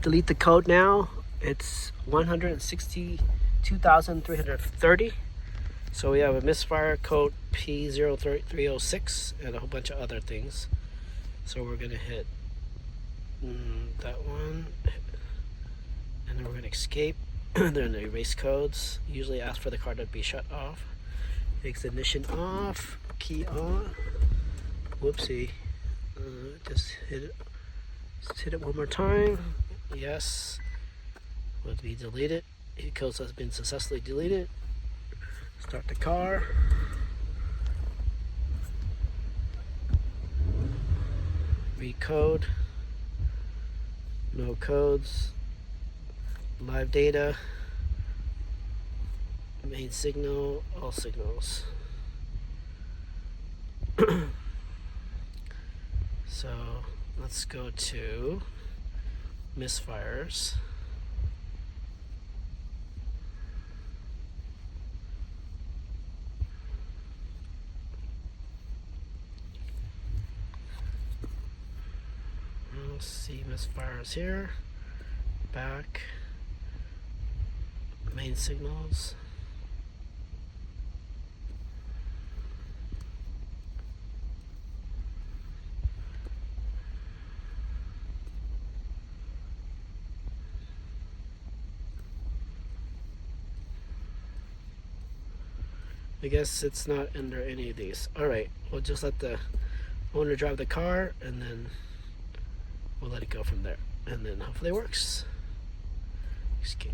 Delete the code now. It's 162,330. So we have a misfire code P0306 and a whole bunch of other things. So we're gonna hit that one, and then we're gonna escape. They're in the erase codes. Usually ask for the car to be shut off. Ignition off, key on. Whoopsie. Just hit it. Just hit it one more time. Yes. Will be deleted. Codes has been successfully deleted. Start the car. Recode. No codes. Live data. Main signal. All signals. So let's go to misfires. Let's see misfires here. Back. Main signals. I guess it's not under any of these. Alright, we'll just let the owner drive the car and then we'll let it go from there. And then hopefully it works. Escape.